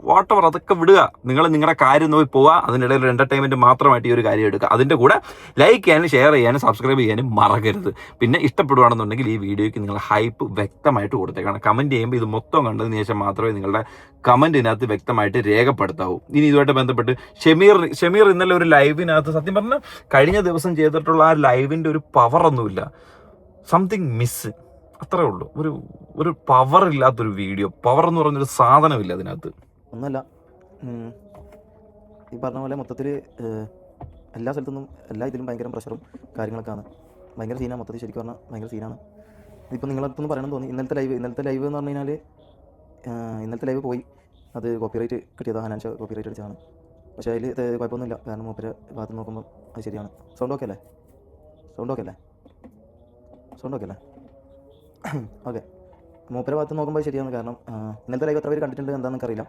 വാട്ടവർ, അതൊക്കെ വിടുക. നിങ്ങൾ നിങ്ങളുടെ കാര്യം നോക്കി പോവുക. അതിനിടയിൽ ഒരു എന്റർടൈൻമെന്റ് മാത്രമായിട്ട് ഈ ഒരു കാര്യം എടുക്കുക. അതിന്റെ കൂടെ ലൈക്ക് ചെയ്യാനും ഷെയർ ചെയ്യാനും സബ്സ്ക്രൈബ് ചെയ്യാനും മറക്കരുത്. പിന്നെ ഇഷ്ടപ്പെടുകയാണെന്നുണ്ടെങ്കിൽ ഈ വീഡിയോയ്ക്ക് നിങ്ങൾ ഹൈപ്പ് വ്യക്തമായിട്ട് കൊടുത്തേക്കണം. കമന്റ് ചെയ്യുമ്പോൾ ഇത് മൊത്തം കണ്ടതിന് ശേഷം മാത്രമേ നിങ്ങളുടെ കമന്റിനകത്ത് വ്യക്തമായിട്ട് രേഖപ്പെടുത്താവൂ. ഇനി ഇതുമായിട്ട് ബന്ധപ്പെട്ട് ഷമീർ ഇന്നലെ ഒരു ലൈവിനകത്ത് സത്യം പറഞ്ഞാൽ കഴിഞ്ഞ ദിവസം ചെയ്തിട്ടുള്ള ആ ലൈവിന്റെ ഒരു പവറൊന്നുമില്ല, സംതിങ് മിസ്, അത്രേ ഉള്ളൂ. ഒരു പവർ ഇല്ലാത്തൊരു വീഡിയോ. പവർ എന്ന് പറഞ്ഞൊരു സാധനമില്ല അതിനകത്ത്. ഒന്നുമല്ല, ഈ പറഞ്ഞ പോലെ മൊത്തത്തിൽ എല്ലാ സ്ഥലത്തുനിന്നും എല്ലാ ഇതിലും ഭയങ്കര പ്രഷറും കാര്യങ്ങളൊക്കെയാണ്. ഭയങ്കര സീനാണ് മൊത്തത്തിൽ. ശരിക്കും പറഞ്ഞാൽ ഭയങ്കര സീനാണ്. ഇപ്പം നിങ്ങളടുത്തൊന്ന് പറയണം തോന്നി. ഇന്നലത്തെ ലൈവ് എന്ന് പറഞ്ഞു കഴിഞ്ഞാൽ ഇന്നലത്തെ ലൈവ് പോയി. അത് കോപ്പിറൈറ്റ് കിട്ടിയതാണ്, ഹനാൻഷ കോപ്പിറൈറ്റ് അടിച്ചതാണ്. പക്ഷേ അതിൽ കുഴപ്പമൊന്നുമില്ല, കാരണം മൂപ്പരെ ഭാഗത്ത് നോക്കുമ്പോൾ അത് ശരിയാണ്. സൗണ്ട് ഓക്കെ അല്ലേ? ഓക്കെ, മൂപ്പരെ ഭാഗത്ത് നോക്കുമ്പോൾ ശരിയാണ്. കാരണം ഇന്നലത്തെ ലൈവ് എത്ര പേര് കണ്ടിട്ടുണ്ട് എന്താണെന്ന് അറിയില്ല,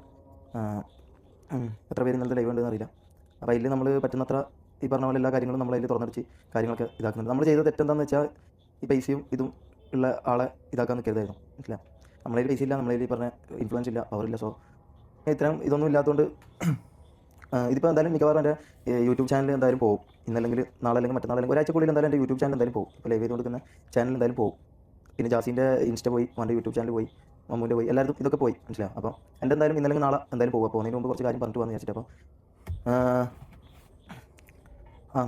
എത്ര പേര് ഇന്നലത്തെ ലൈവ് ഉണ്ടെന്ന് അറിയില്ല. അപ്പോൾ അതിൽ നമ്മൾ പറ്റുന്നത്ര ഈ പറഞ്ഞ പോലെ എല്ലാ കാര്യങ്ങളും നമ്മൾ അതിൽ തുറന്നടിച്ച് കാര്യങ്ങളൊക്കെ ഇതാക്കുന്നുണ്ട്. നമ്മൾ ചെയ്ത തെറ്റെന്താണെന്ന് വെച്ചാൽ ഈ പൈസയും ഇതും ഉള്ള ആളെ ഇതാക്കാൻ നിൽക്കരുതായിരുന്നു. മനസ്സിലായി? നമ്മളതിൽ പൈസ ഇല്ല, നമ്മളതിൽ പറഞ്ഞ ഇൻഫ്ലുവൻസ് ഇല്ല, പവറില്ല. സോ ഇത്തരം ഇതൊന്നും ഇല്ലാത്തതുകൊണ്ട് ഇതിപ്പോൾ എന്തായാലും മിക്കവാറും എൻ്റെ യൂട്യൂബ് ചാനൽ എന്തായാലും പോകും. ഇന്നല്ലെങ്കിൽ നാളെ അല്ലെങ്കിൽ മറ്റന്നാളെങ്കിൽ ഒരാഴ്ചക്കുള്ളിൽ എന്തായാലും എൻ്റെ യൂട്യൂബ് ചാനൽ എന്തായാലും പോകും. ഇപ്പോൾ ലൈവ് ചെയ്ത് കൊടുക്കുന്ന ചാനൽ എന്തായാലും പോകും. പിന്നെ ജാസിൻ്റെ ഇൻസ്റ്റ പോയി, അവൻ്റെ യൂട്യൂബ് ചാനൽ പോയി, മമ്മൂൻ്റെ പോയി, എല്ലാവരും ഇതൊക്കെ പോയി. മനസ്സിലാവും? അപ്പോൾ എൻ്റെ എന്തായാലും ഇന്നല്ലെങ്കിൽ നാളെ എന്തായാലും പോകും. പോകുന്നതിന് മുമ്പ് കുറച്ച് കാര്യം പറഞ്ഞിട്ട് വന്ന് വിചാരിച്ചിട്ട് അപ്പോൾ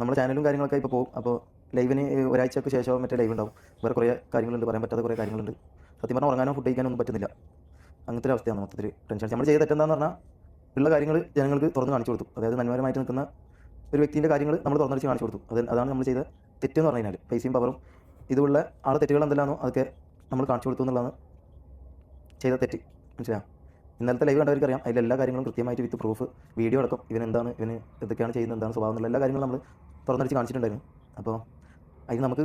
നമ്മുടെ ചാനലും കാര്യങ്ങളൊക്കെ ഇപ്പോൾ പോകും. അപ്പോൾ ലൈവിന് ഒരാഴ്ചയ്ക്ക് ശേഷം മറ്റേ ലൈവ് ഉണ്ടാവും. വേറെ കുറേ കാര്യങ്ങളുണ്ട്, പറയാൻ പറ്റാത്ത കുറേ കാര്യങ്ങളുണ്ട്. സത്യം പറഞ്ഞാൽ ഉറങ്ങാനോ ഫുഡ് കഴിക്കാനോ ഒന്നും പറ്റുന്നില്ല. അങ്ങനത്തെ ഒരു അവസ്ഥയാണ് മൊത്തത്തിൽ. ടെൻഷൻ. നമ്മൾ ചെയ്ത തെറ്റെന്താന്ന് പറഞ്ഞാൽ ഉള്ള കാര്യങ്ങൾ ജനങ്ങൾക്ക് തുറന്ന് കാണിച്ചു കൊടുത്തു. അതായത് നന്മപരമായിട്ട് നിൽക്കുന്ന ഒരു വ്യക്തിൻ്റെ കാര്യങ്ങൾ നമ്മൾ തുറന്നടിച്ച് കാണിച്ചു കൊടുത്തു. അതാണ് നമ്മൾ ചെയ്ത തെറ്റെന്ന് പറഞ്ഞു കഴിഞ്ഞാൽ. പൈസയും പവറും ഇതുള്ള ആളെ തെറ്റുകൾ എന്തെല്ലാമോ അതൊക്കെ നമ്മൾ കാണിച്ചു കൊടുത്തു എന്നുള്ളതാണ് ചെയ്ത തെറ്റ്. മനസ്സിലാവും? ഇന്നലത്തെ ലൈവ് കണ്ടവർക്ക് അറിയാം, അതിൽ എല്ലാ കാര്യങ്ങളും കൃത്യമായിട്ട് വിത്ത് പ്രൂഫ് വീഡിയോ അടക്കം ഇവൻ എന്തൊക്കെയാണ് ചെയ്യുന്നത്, എന്താണ് സ്വഭാവം എന്നുള്ള എല്ലാ കാര്യങ്ങളും നമ്മൾ തുറന്നടിച്ച് കാണിച്ചിട്ടുണ്ടായിരുന്നു. അപ്പോൾ അതിന് നമുക്ക്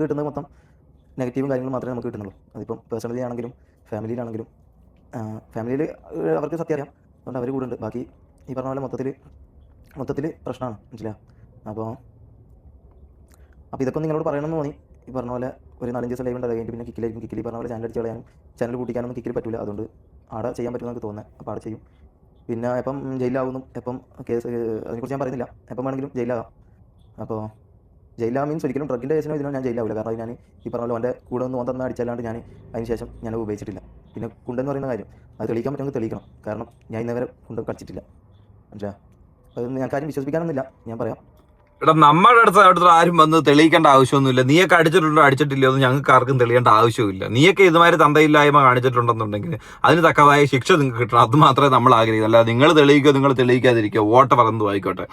കിട്ടുന്നത് മൊത്തം നെഗറ്റീവും കാര്യങ്ങളും മാത്രമേ നമുക്ക് കിട്ടുന്നുള്ളൂ. അതിപ്പം പേഴ്സണലി ആണെങ്കിലും ഫാമിലിയിലാണെങ്കിലും, ഫാമിലിയിൽ അവർക്ക് സത്യം അറിയാം, അതുകൊണ്ട് അവർ കൂടെ ഉണ്ട്. ബാക്കി ഈ പറഞ്ഞ പോലെ മൊത്തത്തിൽ പ്രശ്നമാണ്, മനസ്സിലായോ? അപ്പോൾ ഇതൊക്കെ നിങ്ങളോട് പറയണമെന്ന് തോന്നി. ഈ പറഞ്ഞ പോലെ ഒരു 4-5 ദിവസം ലൈവ് ഉണ്ടാകും, പിന്നെ കിക്കിൽ പറഞ്ഞ പോലെ ചാനൽ അടിച്ച് കളയാനും ചാനൽ കൂട്ടിക്കാനൊന്നും കിക്കിൽ പറ്റില്ല. അതുകൊണ്ട് ആടെ ചെയ്യാൻ പറ്റുമെന്ന് എനിക്ക് തോന്നുന്നത്. അപ്പോൾ ആടെ ചെയ്യും. പിന്നെ എപ്പം ജയിലാവുന്നു, എപ്പം കേസ്, അതിനെക്കുറിച്ച് ഞാൻ പറയുന്നില്ല, എപ്പം വേണമെങ്കിലും ജയിലാകാം. അപ്പോൾ ജയിലാ മീൻസ് ഒരിക്കലും ഡ്രഗിൻ്റെ കേസിനോ ഇതിനോ ഞാൻ ജയിലാവില്ല. കാരണം ഞാൻ ഈ പറഞ്ഞ പോലെ എൻ്റെ കൂടെ ഒന്ന് തന്ന അടിച്ചല്ലാണ്ട് ഞാൻ അതിന് ശേഷം ഞാൻ ഉപയോഗിച്ചിട്ടില്ല. പിന്നെ കുണ്ടെന്ന് പറയുന്ന കാര്യം അത് തെളിയിക്കാൻ പറ്റുമെങ്കിൽ തെളിയിക്കണം. കാരണം ഞാൻ ഇന്നവരെ കൊണ്ട് കളിച്ചിട്ടില്ല, മനസ്സിലാ? അത് ഞാൻ കാര്യം വിശ്വസിപ്പിക്കാനൊന്നുമില്ല, ഞാൻ പറയാം. എടാ, നമ്മുടെ അടുത്ത് ആരും വന്ന് തെളിയിക്കേണ്ട ആവശ്യമൊന്നുമില്ല. നീയൊക്കെ അടിച്ചിട്ടില്ലയോ എന്ന് ഞങ്ങൾക്ക് ആർക്കും തെളിയേണ്ട ആവശ്യമില്ല. നീയൊക്കെ ഇതുമാതിരി തന്തയില്ലായ്മ കാണിച്ചിട്ടുണ്ടെന്നുണ്ടെങ്കിൽ അതിന് തക്കതായ ശിക്ഷ നിങ്ങൾക്ക് കിട്ടണം. അത് മാത്രമേ നമ്മൾ ആഗ്രഹിക്കുന്നു. അല്ല നിങ്ങൾ തെളിയിക്കാതിരിക്കുക, വോട്ട് പറന്നു ആയിക്കോട്ടെ.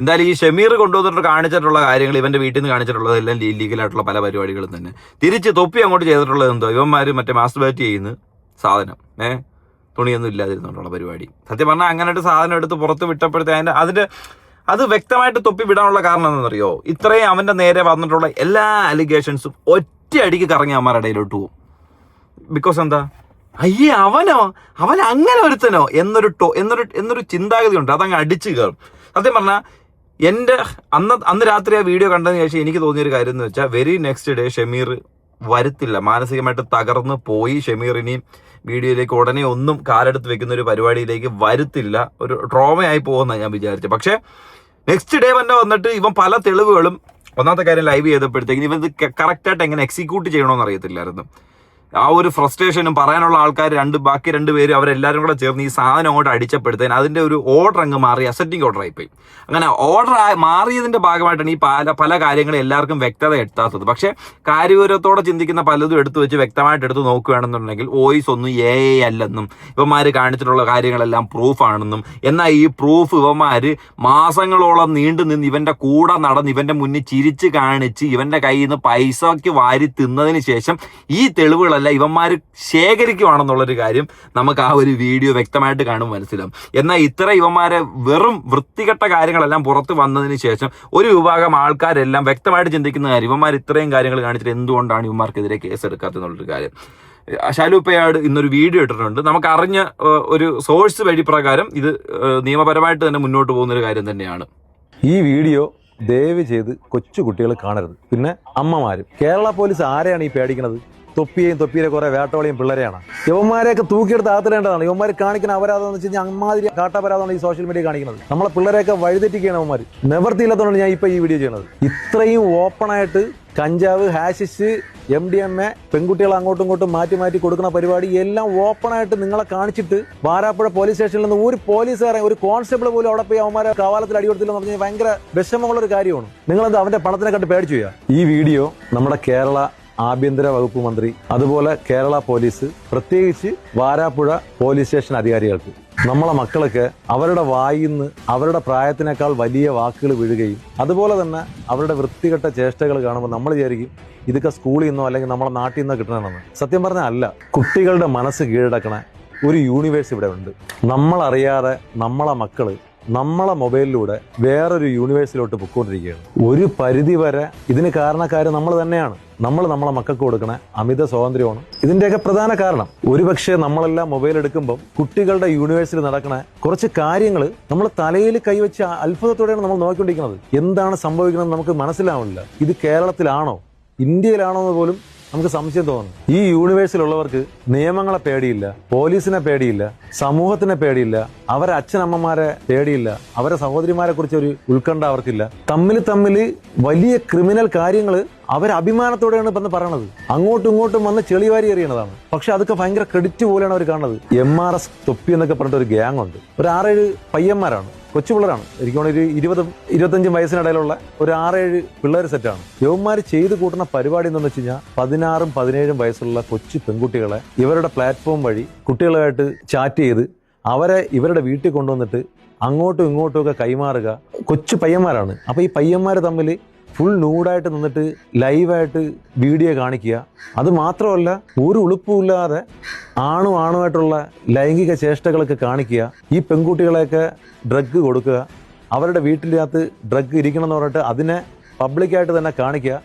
എന്തായാലും ഈ ഷമീർ കൊണ്ടുവന്നിട്ട് കാണിച്ചിട്ടുള്ള കാര്യങ്ങൾ, ഇവന്റെ വീട്ടിൽ നിന്ന് കാണിച്ചിട്ടുള്ളതെല്ലാം ഇല്ലീഗലായിട്ടുള്ള പല പരിപാടികളും തന്നെ. തിരിച്ച് തൊപ്പി അങ്ങോട്ട് ചെയ്തിട്ടുള്ളത് എന്തോ, ഇവന്മാർ മറ്റേ മാസ്റ്റർബേറ്റ് ചെയ്യുന്ന സാധനം, തുണിയൊന്നും ഇല്ലാതിരുന്നുകൊണ്ടുള്ള പരിപാടി. സത്യം പറഞ്ഞാൽ അങ്ങനെയായിട്ട് സാധനം എടുത്ത് പുറത്ത് വിട്ടപ്പോഴത്തെ അത് വ്യക്തമായിട്ട് തൊപ്പി വിടാനുള്ള കാരണം എന്താണെന്നറിയോ? ഇത്രയും അവന്റെ നേരെ വന്നിട്ടുള്ള എല്ലാ അലിഗേഷൻസും ഒറ്റയടിക്ക് കറങ്ങി അവന്മാരുടെ ഇടയിലോട്ട് പോകും. ബിക്കോസ് എന്താ, അയ്യേ അവൻ അങ്ങനെ ഒരുത്തനോ എന്നൊരു ചിന്താഗതി ഉണ്ട്. അതങ്ങ് അടിച്ചു കയറും. സത്യം പറഞ്ഞാൽ എൻ്റെ അന്ന് രാത്രി ആ വീഡിയോ കണ്ടതിന് ശേഷം എനിക്ക് തോന്നിയൊരു കാര്യം എന്ന് വെച്ചാൽ, വെരി നെക്സ്റ്റ് ഡേ ഷമീർ വരത്തില്ല, മാനസികമായിട്ട് തകർന്ന് പോയി. ഷമീർ ഇനിയും വീഡിയോയിലേക്ക് ഉടനെ ഒന്നും കാലെടുത്ത് വെക്കുന്ന ഒരു പരിപാടിയിലേക്ക് വരുത്തില്ല, ഒരു ട്രോമയായി പോകുമെന്നാണ് ഞാൻ വിചാരിച്ചത്. പക്ഷേ നെക്സ്റ്റ് ഡേ തന്നെ വന്നിട്ട് ഇവൻ പല തെളിവുകളും, ഒന്നാമത്തെ കാര്യം ലൈവ് ചെയ്തപ്പോഴത്തേക്കും ഇവൻ ഇത് കറക്റ്റായിട്ട് എങ്ങനെ എക്സിക്യൂട്ട് ചെയ്യണമെന്ന് അറിയത്തില്ലായിരുന്നു. ആ ഒരു ഫ്രസ്ട്രേഷനും പറയാനുള്ള ആൾക്കാർ ബാക്കി 2 പേര് അവരെല്ലാവരും കൂടെ ചേർന്ന് ഈ സാധനം അങ്ങോട്ട് അടിച്ചപ്പെടുത്തേന് അതിൻ്റെ ഒരു ഓർഡർ അങ്ങ് മാറി, അസെറ്റിംഗ് ഓർഡർ ആയിപ്പോയി. അങ്ങനെ ഓർഡർ മാറിയതിൻ്റെ ഭാഗമായിട്ടാണ് ഈ പല കാര്യങ്ങളും എല്ലാവർക്കും വ്യക്തത എത്താത്തത്. പക്ഷേ കാര്യഗൗരവത്തോടെ ചിന്തിക്കുന്ന പലതും എടുത്തു വെച്ച് വ്യക്തമായിട്ട് എടുത്ത് നോക്കുകയാണെന്നുണ്ടെങ്കിൽ വോയിസ് ഒന്നും AI അല്ലെന്നും ഇവന്മാർ കാണിച്ചിട്ടുള്ള കാര്യങ്ങളെല്ലാം പ്രൂഫാണെന്നും, എന്നാൽ ഈ പ്രൂഫ് ഇവന്മാർ മാസങ്ങളോളം നീണ്ടു നിന്ന് ഇവൻ്റെ കൂടെ നടന്ന് ഇവൻ്റെ മുന്നിൽ ചിരിച്ച് കാണിച്ച് ഇവൻ്റെ കയ്യിൽ നിന്ന് പൈസയ്ക്ക് വാരി തിന്നതിന് ശേഷം ഈ തെളിവുകൾ ഇവന്മാർ ശേഖരിക്കുവാണെന്നുള്ളൊരു കാര്യം നമുക്ക് ആ ഒരു വീഡിയോ വ്യക്തമായിട്ട് കാണുമ്പോൾ മനസ്സിലാവും. എന്നാൽ ഇത്ര ഇവന്മാരെ വെറും വൃത്തികെട്ട കാര്യങ്ങളെല്ലാം പുറത്ത് വന്നതിന് ശേഷം ഒരു വിഭാഗം ആൾക്കാരെല്ലാം വ്യക്തമായിട്ട് ചിന്തിക്കുന്ന കാര്യം, ഇവന്മാർ ഇത്രയും കാര്യങ്ങൾ കാണിച്ചിട്ട് എന്തുകൊണ്ടാണ് ഇവന്മാർക്കെതിരെ കേസ് എടുക്കാത്തെന്നുള്ളൊരു കാര്യം. ഷാലൂപ്പയാട് ഇന്നൊരു വീഡിയോ ഇട്ടിട്ടുണ്ട്. നമുക്ക് അറിഞ്ഞ ഒരു സോഴ്സ് വഴി പ്രകാരം ഇത് നിയമപരമായിട്ട് തന്നെ മുന്നോട്ട് പോകുന്നൊരു കാര്യം തന്നെയാണ്. ഈ വീഡിയോ ദയവ് ചെയ്ത് കൊച്ചു കുട്ടികൾ കാണരുത്. പിന്നെ അമ്മമാരും. കേരള പോലീസ് ആരെയാണ് ഈ പേടിക്കുന്നത്? തൊപ്പിയിലെ കുറെ വേട്ടവളിയും പിള്ളേരെയാണ്. യവന്മാരെയൊക്കെ തൂക്കിയെടുത്ത് അകത്തിടേണ്ടതാണ്. യവന്മാർ കാണിക്കുന്ന അപരാധം എന്ന് വെച്ച് കഴിഞ്ഞാൽ അമ്മാതിരി കാട്ടപരാധമാണ് ഈ സോഷ്യൽ മീഡിയ കാണിക്കുന്നത്. നമ്മളെ പിള്ളേരെയൊക്കെ വഴിതെറ്റിക്കുകയാണ് അവന്മാർ. നിവർത്തിയില്ലാത്തതുകൊണ്ടാണ് ഞാൻ ഇപ്പോൾ ഈ വീഡിയോ ചെയ്യുന്നത്. ഇത്രയും ഓപ്പണായിട്ട് കഞ്ചാവ്, ഹാഷിഷ്, MDMA പെൺകുട്ടികൾ അങ്ങോട്ടും ഇങ്ങോട്ടും മാറ്റി കൊടുക്കുന്ന പരിപാടി എല്ലാം ഓപ്പണായിട്ട് നിങ്ങളെ കാണിച്ചിട്ട് വാരാപ്പുഴ പോലീസ് സ്റ്റേഷനിൽ നിന്ന് ഒരു പോലീസുകാരൻ, ഒരു കോൺസ്റ്റബിൾ പോലും അവിടെ പോയി അവന്മാരെ കവാലത്തിൽ അടികൊടുത്തില്ലെന്ന് പറഞ്ഞാൽ ഭയങ്കര വിഷമമുള്ളൊരു കാര്യമാണ്. നിങ്ങളെന്ത് അവന്റെ പണത്തിനെ കണ്ട് പേടിച്ചു ചെയ്യാം. ഈ വീഡിയോ നമ്മുടെ കേരള ആഭ്യന്തര വകുപ്പ് മന്ത്രി, അതുപോലെ കേരള പോലീസ്, പ്രത്യേകിച്ച് വാരാപ്പുഴ പോലീസ് സ്റ്റേഷൻ അധികാരികൾക്ക്, നമ്മളെ മക്കളൊക്കെ അവരുടെ വായിന്ന് അവരുടെ പ്രായത്തിനേക്കാൾ വലിയ വാക്കുകൾ വീഴുകയും അതുപോലെ തന്നെ അവരുടെ വൃത്തികെട്ട ചേഷ്ടകൾ കാണുമ്പോൾ നമ്മൾ വിചാരിക്കും ഇതൊക്കെ സ്കൂളിൽ നിന്നോ അല്ലെങ്കിൽ നമ്മളെ നാട്ടിൽ നിന്നോ കിട്ടണമെന്ന്. സത്യം പറഞ്ഞാൽ അല്ല. കുട്ടികളുടെ മനസ്സ് കീഴടക്കണ ഒരു യൂണിവേഴ്സ് ഇവിടെ ഉണ്ട്. നമ്മളറിയാതെ നമ്മളെ മക്കള് നമ്മളെ മൊബൈലിലൂടെ വേറൊരു യൂണിവേഴ്സിലോട്ട് പൊയ്ക്കൊണ്ടിരിക്കുകയാണ്. ഒരു പരിധി വരെ ഇതിന് കാരണക്കാര് നമ്മൾ തന്നെയാണ്. നമ്മളെ മക്കൾക്ക് കൊടുക്കണ അമിത സ്വാതന്ത്ര്യമാണ് ഇതിന്റെയൊക്കെ പ്രധാന കാരണം. ഒരുപക്ഷെ നമ്മളെല്ലാം മൊബൈൽ എടുക്കുമ്പോൾ കുട്ടികളുടെ യൂണിവേഴ്സിൽ നടക്കണ കുറച്ച് കാര്യങ്ങൾ നമ്മൾ തലയിൽ കൈവച്ച് അത്ഭുതത്തോടെയാണ് നമ്മൾ നോക്കിക്കൊണ്ടിരിക്കുന്നത്. എന്താണ് സംഭവിക്കുന്നത് നമുക്ക് മനസ്സിലാവില്ല. ഇത് കേരളത്തിലാണോ ഇന്ത്യയിലാണോ എന്ന് പോലും നമുക്ക് സംശയം തോന്നുന്നു. ഈ യൂണിവേഴ്സിലുള്ളവർക്ക് നിയമങ്ങളെ പേടിയില്ല, പോലീസിനെ പേടിയില്ല, സമൂഹത്തിനെ പേടിയില്ല, അവരെ അച്ഛനമ്മമാരെ പേടിയില്ല, അവരെ സഹോദരിമാരെ കുറിച്ച് ഒരു ഉത്കണ്ഠ അവർക്കില്ല. തമ്മിൽ വലിയ ക്രിമിനൽ കാര്യങ്ങൾ അവർ അഭിമാനത്തോടെയാണ് ഇപ്പം പറയണത്. അങ്ങോട്ടും ഇങ്ങോട്ടും വന്ന് ചെളിവാരി എറിയണതാണ്. പക്ഷെ അതൊക്കെ ഭയങ്കര ക്രെഡിറ്റ് പോലെയാണ് അവർ കാണുന്നത്. MRS തൊപ്പി എന്നൊക്കെ പറഞ്ഞിട്ട് ഒരു ഗ്യാങ് ഉണ്ട്. ഒരു 6-7 പയ്യന്മാരാണ്, കൊച്ചു പിള്ളേരാണ്. എനിക്കാണ് ഒരു 20-25 വയസ്സിനിടയിലുള്ള ഒരു 6-7 പിള്ളേർ സെറ്റാണ്. യവന്മാർ ചെയ്ത് കൂട്ടുന്ന പരിപാടി എന്താണെന്ന് വെച്ച് കഴിഞ്ഞാൽ 16-17 വയസ്സുള്ള കൊച്ചു പെൺകുട്ടികളെ ഇവരുടെ പ്ലാറ്റ്ഫോം വഴി കുട്ടികളുമായിട്ട് ചാറ്റ് ചെയ്ത് അവരെ ഇവരുടെ വീട്ടിൽ കൊണ്ടുവന്നിട്ട് അങ്ങോട്ടും ഇങ്ങോട്ടും ഒക്കെ കൈമാറുക. കൊച്ചു പയ്യന്മാരാണ്. അപ്പൊ ഈ പയ്യന്മാർ തമ്മിൽ ഫുൾ നൂഡായിട്ട് നിന്നിട്ട് ലൈവായിട്ട് വീഡിയോ കാണിക്കുക. അത് മാത്രമല്ല ഒരു ഉളുപ്പുമില്ലാതെ ആണുമായിട്ടുള്ള ലൈംഗിക ചേഷ്ടകളൊക്കെ കാണിക്കുക. ഈ പെൺകുട്ടികളെയൊക്കെ ഡ്രഗ് കൊടുക്കുക, അവരുടെ വീട്ടിനകത്ത് ഡ്രഗ് ഇരിക്കണം എന്ന് പറഞ്ഞിട്ട് അതിനെ പബ്ലിക്കായിട്ട് തന്നെ കാണിക്കുക.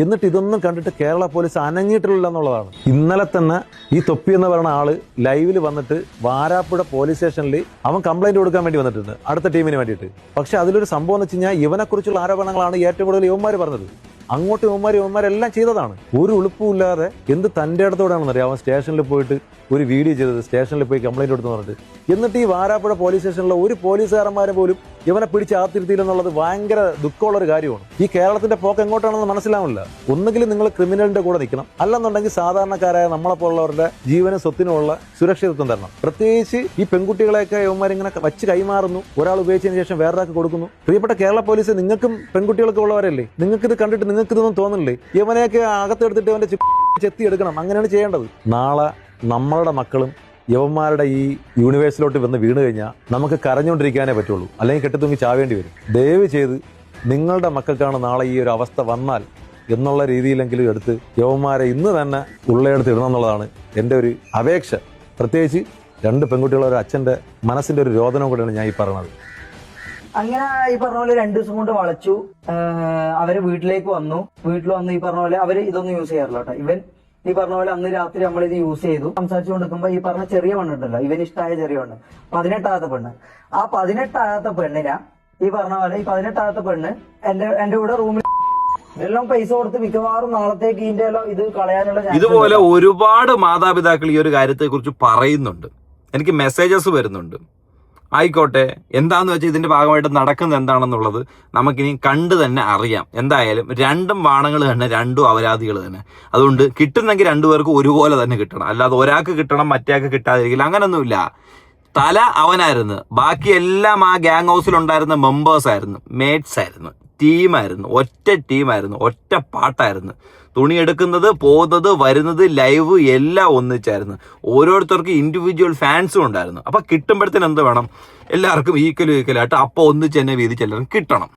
എന്നിട്ട് ഇതൊന്നും കണ്ടിട്ട് കേരള പോലീസ് അനങ്ങിയിട്ടില്ല എന്നുള്ളതാണ്. ഇന്നലെ തന്നെ ഈ തൊപ്പി എന്ന് പറയുന്ന ആള് ലൈവിൽ വന്നിട്ട് വാരാപ്പുഴ പോലീസ് സ്റ്റേഷനിൽ അവൻ കംപ്ലൈന്റ് കൊടുക്കാൻ വേണ്ടി വന്നിട്ടുണ്ട് അടുത്ത ടീമിന് വേണ്ടിയിട്ട്. പക്ഷെ അതിലൊരു സംഭവം എന്ന് വെച്ച് കഴിഞ്ഞാൽ ഇവനെക്കുറിച്ചുള്ള ആരോപണങ്ങളാണ് ഏറ്റവും കൂടുതൽ യുവന്മാർ പറഞ്ഞത്. അങ്ങോട്ട് യുവന്മാരെല്ലാം ചെയ്തതാണ്. ഒരു ഉളുപ്പുമില്ലാതെ എന്ത് തൻ്റെ ഇടത്തോടെയാണെന്നറിയാം അവൻ സ്റ്റേഷനിൽ പോയിട്ട് ഒരു വീഡിയോ ചെയ്തത്, സ്റ്റേഷനിൽ പോയി കംപ്ലൈന്റ് കൊടുത്തു പറഞ്ഞിട്ട്. എന്നിട്ട് ഈ വാരാപ്പുഴ പോലീസ് സ്റ്റേഷനിലെ ഒരു പോലീസുകാരന്മാരെ പോലും ഇവനെ പിടിച്ച് ആത്തിരുത്തിയില്ലെന്നുള്ളത് ഭയങ്കര ദുഃഖമുള്ളൊരു കാര്യമാണ്. ഈ കേരളത്തിന്റെ പോക്ക് എങ്ങോട്ടാണെന്ന് മനസ്സിലാവില്ല. ഒന്നുകിൽ നിങ്ങൾ ക്രിമിനലിന്റെ കൂടെ നിൽക്കണം, അല്ലെന്നുണ്ടെങ്കിൽ സാധാരണക്കാരായ നമ്മളെപ്പോലുള്ളവരുടെ ജീവനും സ്വത്തിനുമുള്ള സുരക്ഷിതത്വം തരണം. പ്രത്യേകിച്ച് ഈ പെൺകുട്ടികളെയൊക്കെ യവന്മാരിങ്ങനെ വച്ച് കൈമാറുന്നു, ഒരാൾ ഉപയോഗിച്ചതിന് ശേഷം വേറൊരാൾക്ക് കൊടുക്കുന്നു. പ്രിയപ്പെട്ട കേരള പോലീസ്, നിങ്ങൾക്കും പെൺകുട്ടികൾക്ക് ഉള്ളവരല്ലേ, നിങ്ങൾക്ക് ഇത് കണ്ടിട്ട് നിങ്ങൾക്ക് ഇതൊന്നും തോന്നില്ലേ? ഇവനെയൊക്കെ അകത്തെടുത്തിട്ട് ഇവന്റെ ചെത്തി എടുക്കണം, അങ്ങനെയാണ് ചെയ്യേണ്ടത്. നാളെ നമ്മളുടെ മക്കളും യവന്മാരുടെ ഈ യൂണിവേഴ്സിലോട്ട് വന്ന് വീണ് കഴിഞ്ഞാൽ നമുക്ക് കരഞ്ഞുകൊണ്ടിരിക്കാനേ പറ്റുള്ളൂ, അല്ലെങ്കിൽ കെട്ടിത്തൂങ്ങി ചാവേണ്ടി വരും. ദയവ് ചെയ്ത് നിങ്ങളുടെ മക്കൾക്കാണ് നാളെ ഈ ഒരു അവസ്ഥ വന്നാൽ എന്നുള്ള രീതിയിലെങ്കിലും എടുത്ത് യവന്മാരെ ഇന്ന് തന്നെ ഉള്ളയെടുത്ത് ഇടണം എന്നുള്ളതാണ് എൻ്റെ ഒരു അപേക്ഷ. പ്രത്യേകിച്ച് രണ്ട് പെൺകുട്ടികളുടെ ഒരു അച്ഛൻ്റെ മനസ്സിൻ്റെ ഒരു രോദനം കൂടെയാണ് ഞാൻ ഈ പറയുന്നത്. അങ്ങനെ ഈ പറഞ്ഞ പോലെ 2 ദിവസം കൊണ്ട് വളച്ചു. അവര് വീട്ടിലേക്ക് വന്നു. ഈ പറഞ്ഞ പോലെ അവര് ഇതൊന്നും യൂസ് ചെയ്യാറില്ല കേട്ടോ. ഇവൻ ഈ പറഞ്ഞ പോലെ അന്ന് രാത്രി നമ്മളിത് യൂസ് ചെയ്തു. സംസാരിച്ചുകൊണ്ടിരിക്കുമ്പോ ഈ പറഞ്ഞ ചെറിയ പെണ്ണുണ്ടല്ലോ, ഇവന് ഇഷ്ടമായ ചെറിയ പെണ്ണ്, 18ആമത്തെ പെണ്ണ്. ആ 18ആമത്തെ പെണ്ണിനെ ഈ പറഞ്ഞ പോലെ ഈ 18ആമത്തെ പെണ്ണ് എന്റെ കൂടെ റൂമിൽ എല്ലാം പൈസ കൊടുത്ത് മിക്കവാറും നാളത്തേക്ക് ഇതിന്റെ ഇത് കളയാനുള്ള. ഇതുപോലെ ഒരുപാട് മാതാപിതാക്കൾ ഈ ഒരു കാര്യത്തെ കുറിച്ച് പറയുന്നുണ്ട്, എനിക്ക് മെസ്സേജസ് വരുന്നുണ്ട്. ആയിക്കോട്ടെ, എന്താന്ന് വെച്ചാൽ ഇതിന്റെ ഭാഗമായിട്ട് നടക്കുന്നത് എന്താണെന്നുള്ളത് നമുക്കിനി കണ്ടു തന്നെ അറിയാം. എന്തായാലും രണ്ടും വാണങ്ങൾ തന്നെ, രണ്ടും അപരാധികൾ തന്നെ. അതുകൊണ്ട് കിട്ടുന്നെങ്കിൽ രണ്ടുപേർക്കും ഒരുപോലെ തന്നെ കിട്ടണം, അല്ലാതെ ഒരാൾക്ക് കിട്ടണം മറ്റേയാൾക്ക് കിട്ടാതിരിക്കില്ല, അങ്ങനൊന്നുമില്ല. തല അവനായിരുന്നു, ബാക്കി എല്ലാം ആ ഗ്യാങ് ഹൗസിലുണ്ടായിരുന്ന മെമ്പേഴ്സ് ആയിരുന്നു, മേറ്റ്സ് ആയിരുന്നു, ടീമായിരുന്നു, ഒറ്റ ടീമായിരുന്നു, ഒറ്റ പാട്ടായിരുന്നു. തുണി എടുക്കുന്നത്, പോകുന്നത്, വരുന്നത്, ലൈവ് എല്ലാം ഒന്നിച്ചായിരുന്നു. ഓരോരുത്തർക്കും ഇൻഡിവിജ്വൽ ഫാൻസും ഉണ്ടായിരുന്നു. അപ്പൊ കിട്ടുമ്പോഴത്തേന് എന്ത് വേണം, എല്ലാവർക്കും ഈക്വലായിട്ട് അപ്പൊ ഒന്നിച്ച് തന്നെ വീതിച്ചെല്ലാവരും കിട്ടണം.